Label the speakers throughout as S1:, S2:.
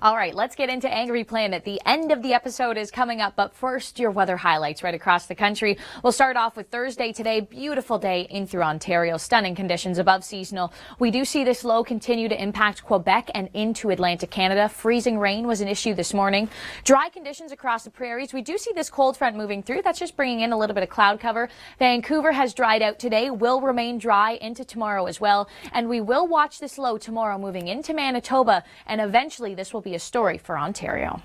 S1: All right, let's get into Angry Planet. The end of the episode is coming up, but first, your weather highlights right across the country. We'll start off with Thursday today. Beautiful day in through Ontario. Stunning conditions above seasonal. We do see this low continue to impact Quebec and into Atlantic Canada. Freezing rain was an issue this morning. Dry conditions across the prairies. We do see this cold front moving through. That's just bringing in a little bit of cloud cover. Vancouver has dried out today, will remain dry into tomorrow as well. And we will watch this low tomorrow moving into Manitoba, and eventually this will be a story for Ontario.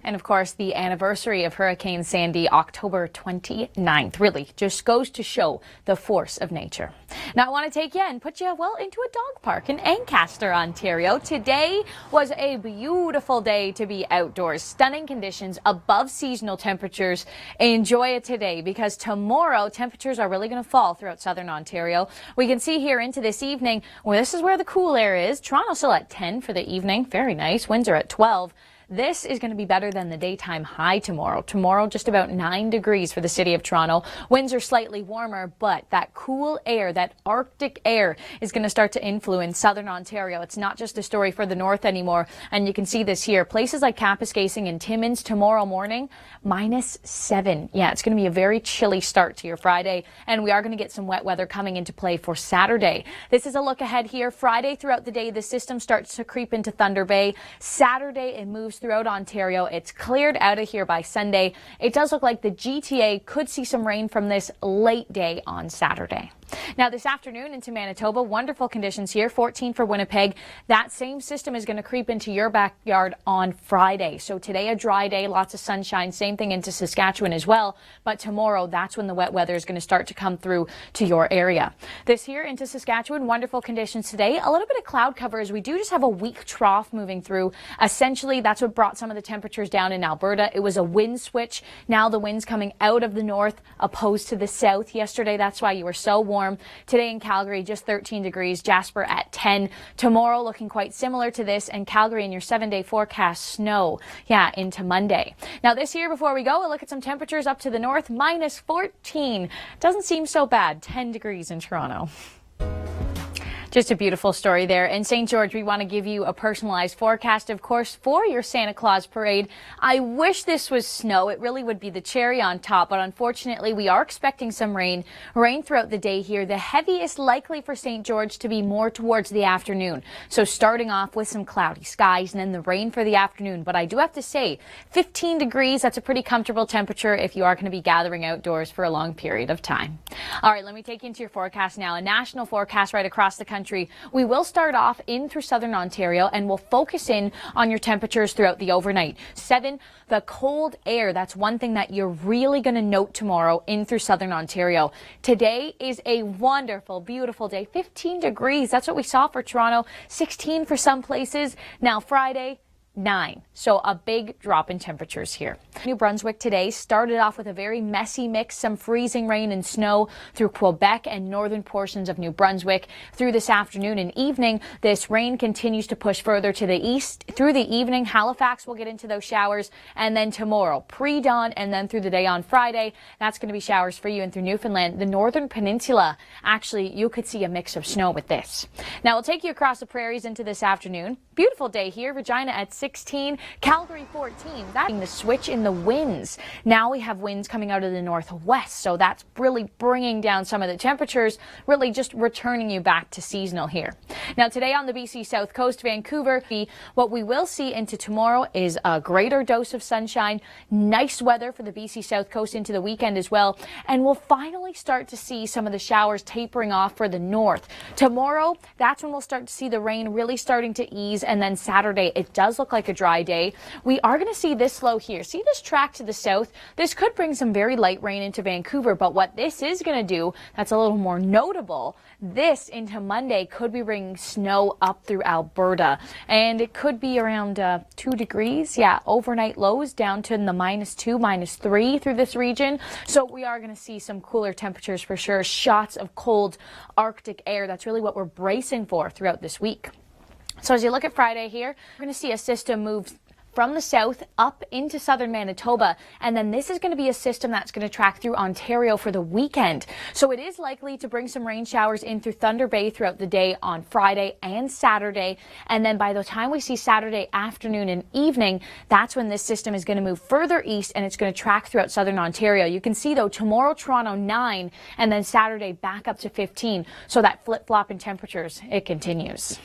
S1: And of course, the anniversary of Hurricane Sandy, October 29th, really just goes to show the force of nature. Now, I want to take you and put you, well, into a dog park in Ancaster, Ontario. Today was a beautiful day to be outdoors. Stunning conditions, above seasonal temperatures. Enjoy it today because tomorrow temperatures are really going to fall throughout southern Ontario. We can see here into this evening, well, this is where the cool air is. Toronto still at 10 for the evening. Very nice. Winds are at 12. This is going to be better than the daytime high tomorrow. Tomorrow, just about 9 degrees for the city of Toronto. Winds are slightly warmer, but that cool air, that Arctic air, is going to start to influence southern Ontario. It's not just a story for the north anymore, and you can see this here. Places like Kapuskasing and Timmins tomorrow morning, -7. Yeah, it's going to be a very chilly start to your Friday, and we are going to get some wet weather coming into play for Saturday. This is a look ahead here. Friday throughout the day, the system starts to creep into Thunder Bay. Saturday, it moves throughout Ontario. It's cleared out of here by Sunday. It does look like the GTA could see some rain from this late day on Saturday. Now this afternoon into Manitoba, wonderful conditions here, 14 for Winnipeg. That same system is going to creep into your backyard on Friday. So today a dry day, lots of sunshine, same thing into Saskatchewan as well. But tomorrow, that's when the wet weather is going to start to come through to your area. This here into Saskatchewan, wonderful conditions today. A little bit of cloud cover as we do just have a weak trough moving through. Essentially, that's what brought some of the temperatures down in Alberta. It was a wind switch. Now the wind's coming out of the north opposed to the south. Yesterday, that's why you were so warm. Today in Calgary, just 13 degrees. Jasper at 10. Tomorrow looking quite similar to this, and Calgary in your 7-day forecast, snow, yeah, into Monday. Now this year, before we go, we'll look at some temperatures up to the north, -14. Doesn't seem so bad. 10 degrees in Toronto. Just a beautiful story there. In St. George, we want to give you a personalized forecast, of course, for your Santa Claus parade. I wish this was snow. It really would be the cherry on top, but unfortunately, we are expecting some rain throughout the day here. The heaviest likely for St. George to be more towards the afternoon. So starting off with some cloudy skies and then the rain for the afternoon. But I do have to say, 15 degrees, that's a pretty comfortable temperature if you are going to be gathering outdoors for a long period of time. All right, let me take you into your forecast now. A national forecast right across the country. We will start off in through southern Ontario and we'll focus in on your temperatures throughout the overnight. 7, the cold air. That's one thing that you're really going to note tomorrow in through southern Ontario. Today is a wonderful, beautiful day. 15 degrees. That's what we saw for Toronto. 16 for some places. Now Friday, 9. So a big drop in temperatures here. New Brunswick today started off with a very messy mix, some freezing rain and snow through Quebec and northern portions of New Brunswick. Through this afternoon and evening, this rain continues to push further to the east. Through the evening, Halifax will get into those showers, and then tomorrow, pre-dawn and then through the day on Friday, that's going to be showers for you. And through Newfoundland, the northern peninsula, actually, you could see a mix of snow with this. Now, we'll take you across the prairies into this afternoon. Beautiful day here. Regina at 16, Calgary 14. That's the switch in the winds. Now we have winds coming out of the northwest, so that's really bringing down some of the temperatures, really just returning you back to seasonal here. Now today on the BC South Coast, Vancouver, what we will see into tomorrow is a greater dose of sunshine, nice weather for the BC South Coast into the weekend as well, and we'll finally start to see some of the showers tapering off for the north. Tomorrow, that's when we'll start to see the rain really starting to ease, and then Saturday, it does look like a dry day. We are going to see this low here. See this track to the south? This could bring some very light rain into Vancouver, but what this is going to do that's a little more notable, this into Monday could be bringing snow up through Alberta, and it could be around 2 degrees. Yeah, overnight lows down to in the -2, -3 through this region. So we are going to see some cooler temperatures for sure. Shots of cold Arctic air. That's really what we're bracing for throughout this week. So as you look at Friday here, we're going to see a system move from the south up into southern Manitoba. And then this is going to be a system that's going to track through Ontario for the weekend. So it is likely to bring some rain showers in through Thunder Bay throughout the day on Friday and Saturday. And then by the time we see Saturday afternoon and evening, that's when this system is going to move further east and it's going to track throughout southern Ontario. You can see, though, tomorrow Toronto 9 and then Saturday back up to 15. So that flip-flop in temperatures, it continues.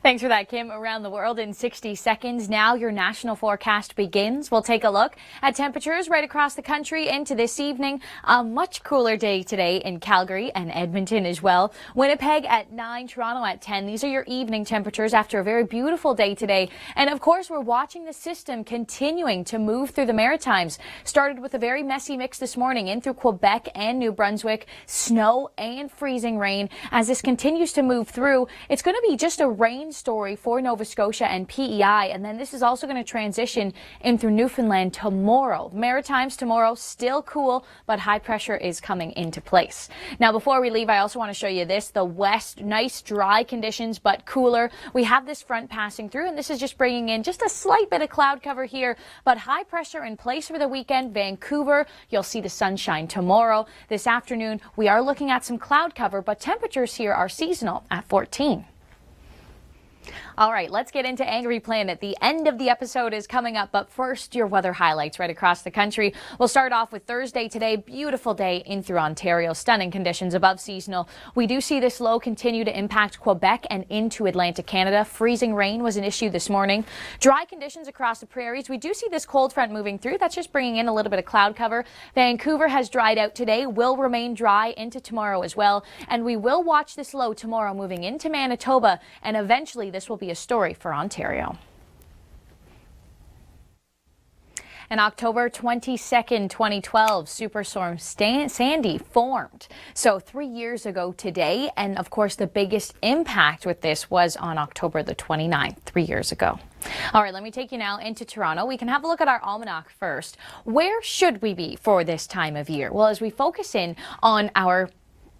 S1: Thanks for that, Kim. Around the world in 60 seconds. Now your national forecast begins. We'll take a look at temperatures right across the country into this evening. A much cooler day today in Calgary and Edmonton as well. Winnipeg at 9, Toronto at 10. These are your evening temperatures after a very beautiful day today. And of course, we're watching the system continuing to move through the Maritimes. Started with a very messy mix this morning in through Quebec and New Brunswick. Snow and freezing rain. As this continues to move through, it's going to be just a rain story for Nova Scotia and PEI, and then this is also going to transition in through Newfoundland tomorrow. Maritimes tomorrow still cool, but high pressure is coming into place. Now, before we leave, I also want to show you this. The west, nice dry conditions, but cooler. We have this front passing through, and this is just bringing in just a slight bit of cloud cover here, but high pressure in place for the weekend. Vancouver, you'll see the sunshine tomorrow. This afternoon, we are looking at some cloud cover, but temperatures here are seasonal at 14. All right, let's get into Angry Planet. The end of the episode is coming up, but first, your weather highlights right across the country. We'll start off with Thursday today. Beautiful day in through Ontario. Stunning conditions above seasonal. We do see this low continue to impact Quebec and into Atlantic Canada. Freezing rain was an issue this morning. Dry conditions across the prairies. We do see this cold front moving through. That's just bringing in a little bit of cloud cover. Vancouver has dried out today, will remain dry into tomorrow as well. And we will watch this low tomorrow moving into Manitoba, and eventually this will be a story for Ontario. On October 22nd, 2012, Superstorm Sandy formed. So 3 years ago today, and of course the biggest impact with this was on October the 29th, 3 years ago. All right, let me take you now into Toronto. We can have a look at our almanac first. Where should we be for this time of year? Well, as we focus in on our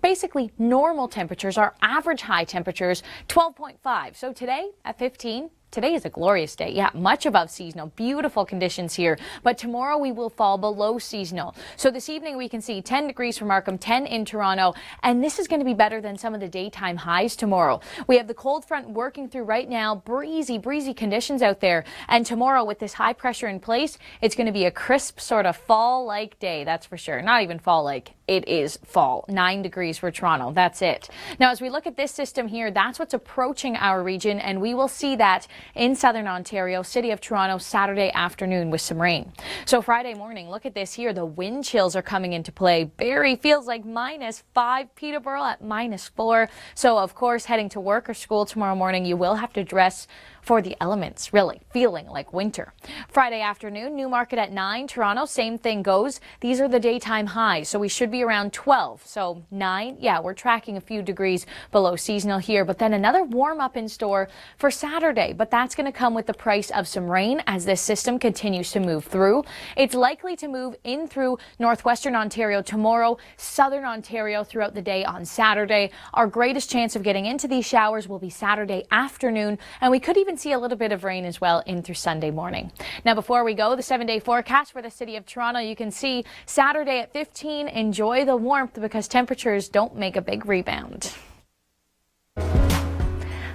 S1: basically normal temperatures, our average high temperatures, 12.5. So today at 15. Today is a glorious day. Yeah, much above seasonal. Beautiful conditions here. But tomorrow we will fall below seasonal. So this evening we can see 10 degrees for Markham, 10 in Toronto. And this is going to be better than some of the daytime highs tomorrow. We have the cold front working through right now. Breezy conditions out there. And tomorrow with this high pressure in place, it's going to be a crisp sort of fall-like day. That's for sure. Not even fall-like. It is fall. 9 degrees for Toronto. That's it. Now, as we look at this system here, that's what's approaching our region. And we will see that in southern Ontario, City of Toronto, Saturday afternoon with some rain. So Friday morning, look at this here. The wind chills are coming into play. Barrie feels like -5, Peterborough at -4. So, of course, heading to work or school tomorrow morning, you will have to dress for the elements, really feeling like winter. Friday afternoon, Newmarket at 9, Toronto, same thing goes. These are the daytime highs, so we should be around 12. So 9, yeah, we're tracking a few degrees below seasonal here, but then another warm up in store for Saturday, but that's going to come with the price of some rain as this system continues to move through. It's likely to move in through northwestern Ontario tomorrow, southern Ontario throughout the day on Saturday. Our greatest chance of getting into these showers will be Saturday afternoon, and we could even see a little bit of rain as well in through Sunday morning. Now, before we go, the 7-day forecast for the City of Toronto, you can see Saturday at 15. Enjoy the warmth because temperatures don't make a big rebound.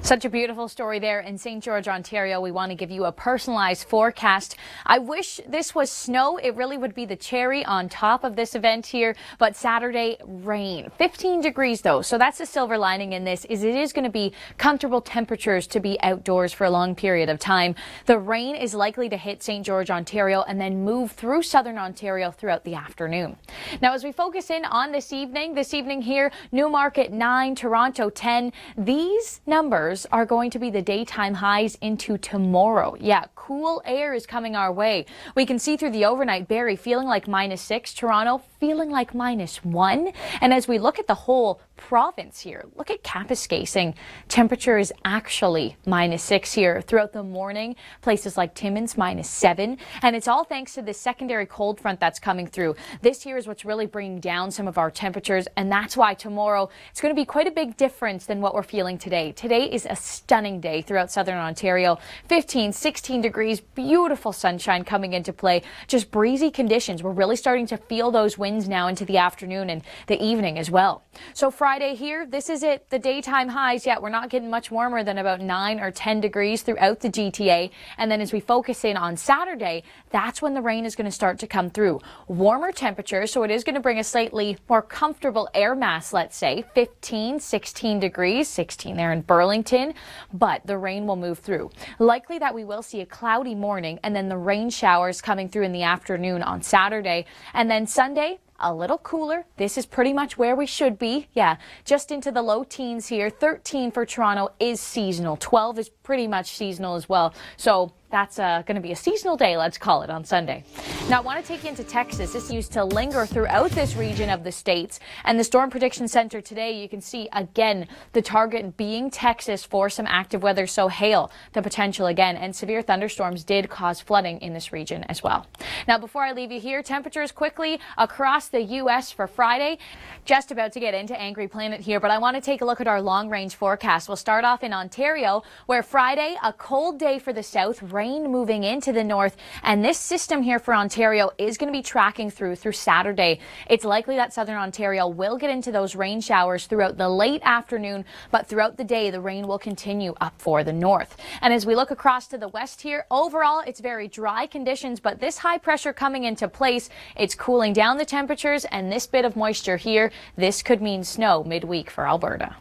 S1: Such a beautiful story there in St. George, Ontario. We want to give you a personalized forecast. I wish this was snow. It really would be the cherry on top of this event here. But Saturday, rain. 15 degrees though. So that's the silver lining in this, is it is going to be comfortable temperatures to be outdoors for a long period of time. The rain is likely to hit St. George, Ontario and then move through southern Ontario throughout the afternoon. Now, as we focus in on this evening here, Newmarket 9, Toronto 10. These numbers are going to be the daytime highs into tomorrow. Yeah, cool air is coming our way. We can see through the overnight, Barrie feeling like -6, Toronto feeling like -1. And as we look at the whole province here. Look at Kapuskasing. Temperature is actually -6 here throughout the morning. Places like Timmins -7. And it's all thanks to this secondary cold front that's coming through. This here is what's really bringing down some of our temperatures. And that's why tomorrow it's going to be quite a big difference than what we're feeling today. Today is a stunning day throughout southern Ontario. 15, 16 degrees, beautiful sunshine coming into play. Just breezy conditions. We're really starting to feel those winds now into the afternoon and the evening as well. So Friday here, this is it. The daytime highs, yeah, we're not getting much warmer than about 9 or 10 degrees throughout the GTA. And then as we focus in on Saturday, that's when the rain is going to start to come through. Warmer temperatures, so it is going to bring a slightly more comfortable air mass, let's say 15, 16 degrees, 16 there in Burlington, but the rain will move through. Likely that we will see a cloudy morning and then the rain showers coming through in the afternoon on Saturday. And then Sunday, a little cooler. This is pretty much where we should be. Yeah, just into the low teens here. 13 for Toronto is seasonal. 12 is pretty much seasonal as well. So that's going to be a seasonal day, let's call it, on Sunday. Now, I want to take you into Texas. This used to linger throughout this region of the states. And the Storm Prediction Center today, you can see, again, the target being Texas for some active weather. So hail, the potential again. And severe thunderstorms did cause flooding in this region as well. Now, before I leave you here, temperatures quickly across the U.S. for Friday. Just about to get into Angry Planet here, but I want to take a look at our long-range forecast. We'll start off in Ontario, where Friday, a cold day for the south, rain moving into the north, and this system here for Ontario is going to be tracking through Saturday. It's likely that southern Ontario will get into those rain showers throughout the late afternoon, but throughout the day the rain will continue up for the north. And as we look across to the west here, overall it's very dry conditions, but this high pressure coming into place, it's cooling down the temperatures, and this bit of moisture here, this could mean snow midweek for Alberta.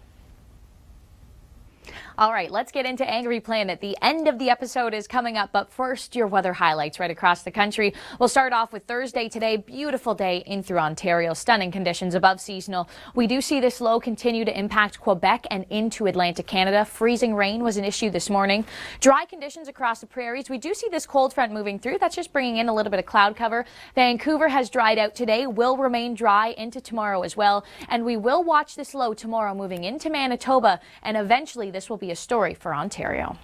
S1: All right, let's get into Angry Planet. The end of the episode is coming up, but first, your weather highlights right across the country. We'll start off with Thursday today. Beautiful day in through Ontario. Stunning conditions above seasonal. We do see this low continue to impact Quebec and into Atlantic Canada. Freezing rain was an issue this morning. Dry conditions across the prairies. We do see this cold front moving through. That's just bringing in a little bit of cloud cover. Vancouver has dried out today, will remain dry into tomorrow as well. And we will watch this low tomorrow moving into Manitoba, and eventually this will be a story for Ontario.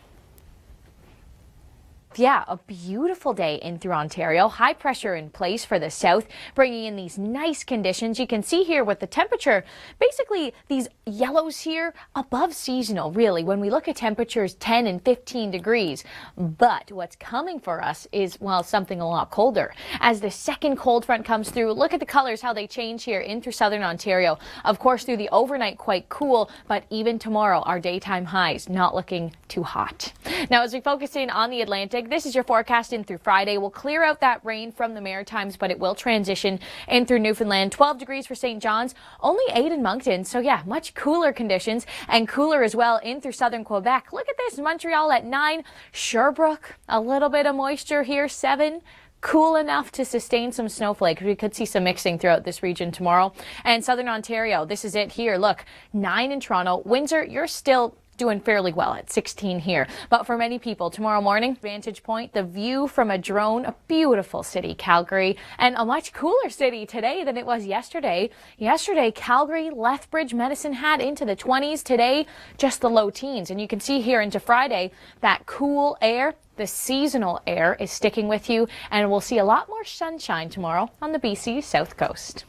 S1: Yeah, a beautiful day in through Ontario. High pressure in place for the south, bringing in these nice conditions. You can see here with the temperature, basically these yellows here above seasonal, really. When we look at temperatures 10 and 15 degrees. But what's coming for us is, well, something a lot colder. As the second cold front comes through, look at the colors, how they change here in through southern Ontario. Of course, through the overnight, quite cool, but even tomorrow, our daytime highs not looking too hot. Now, as we focus in on the Atlantic, this is your forecast in through Friday. We'll clear out that rain from the Maritimes, but it will transition in through Newfoundland. 12 degrees for St. John's, only 8 in Moncton. So yeah, much cooler conditions, and cooler as well in through southern Quebec. Look at this, Montreal at 9, Sherbrooke, a little bit of moisture here, 7. Cool enough to sustain some snowflakes. We could see some mixing throughout this region tomorrow. And southern Ontario, this is it here. Look, 9 in Toronto. Windsor, you're still doing fairly well at 16 here. But for many people, tomorrow morning, vantage point, the view from a drone, a beautiful city, Calgary, and a much cooler city today than it was yesterday. Yesterday, Calgary, Lethbridge, Medicine Hat into the 20s. Today, just the low teens. And you can see here into Friday, that cool air, the seasonal air is sticking with you, and we'll see a lot more sunshine tomorrow on the BC South Coast.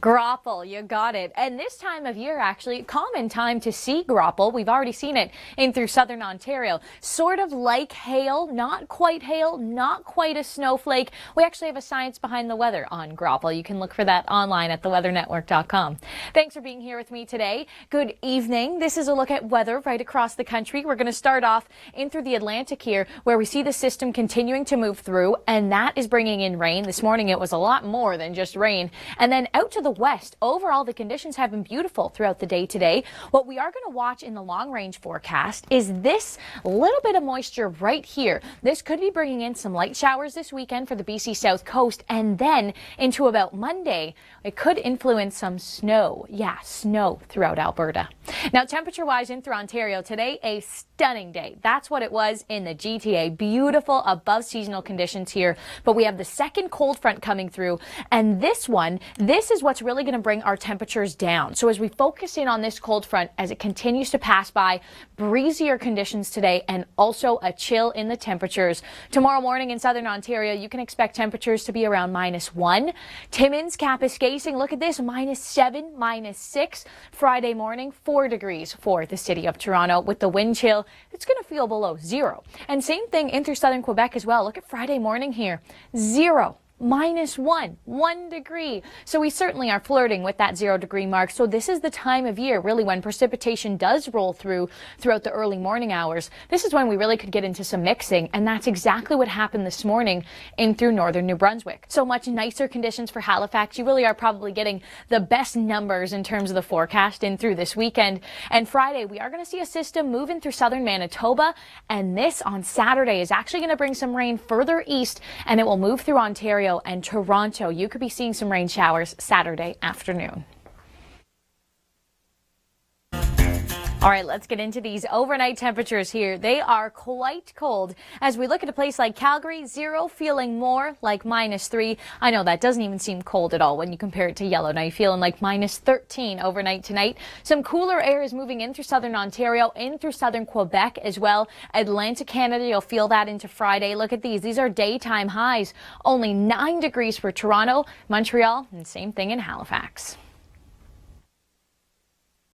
S1: Grapple, you got it. And this time of year, actually, common time to see grapple. We've already seen it in through southern Ontario. Sort of like hail, not quite a snowflake. We actually have a science behind the weather on grapple. You can look for that online at theweathernetwork.com. Thanks for being here with me today. Good evening. This is a look at weather right across the country. We're going to start off in through the Atlantic here, where we see the system continuing to move through, and that is bringing in rain. This morning it was a lot more than just rain. And then out to the west, overall the conditions have been beautiful throughout the day today. What we are going to watch in the long range forecast is this little bit of moisture right here. This could be bringing in some light showers this weekend for the BC South Coast, and then into about Monday it could influence some snow. Yeah, snow throughout Alberta. Now, temperature wise in through Ontario today, a stunning day. That's what it was in the GTA. Beautiful above seasonal conditions here, but we have the second cold front coming through, and this is what's what's really going to bring our temperatures down. So as we focus in on this cold front, as it continues to pass by, breezier conditions today and also a chill in the temperatures. Tomorrow morning in southern Ontario, you can expect temperatures to be around -1. Timmins, Kapuskasing, look at this, -7, -6. Friday morning, 4 degrees for the city of Toronto. With the wind chill, it's going to feel below 0. And same thing in through southern Quebec as well. Look at Friday morning here, 0. -1, 1 degree. So we certainly are flirting with that 0-degree mark. So this is the time of year really when precipitation does roll throughout the early morning hours. This is when we really could get into some mixing, and that's exactly what happened this morning in through northern New Brunswick. So much nicer conditions for Halifax. You really are probably getting the best numbers in terms of the forecast in through this weekend. And Friday, we are going to see a system moving through southern Manitoba, and this on Saturday is actually going to bring some rain further east, and it will move through Ontario and Toronto. You could be seeing some rain showers Saturday afternoon. All right, let's get into these overnight temperatures here. They are quite cold. As we look at a place like Calgary, 0 feeling more like -3. I know that doesn't even seem cold at all when you compare it to Yellowknife, feeling like -13 overnight tonight. Some cooler air is moving in through southern Ontario, in through southern Quebec as well. Atlantic Canada, you'll feel that into Friday. Look at these. These are daytime highs. Only 9 degrees for Toronto, Montreal, and same thing in Halifax.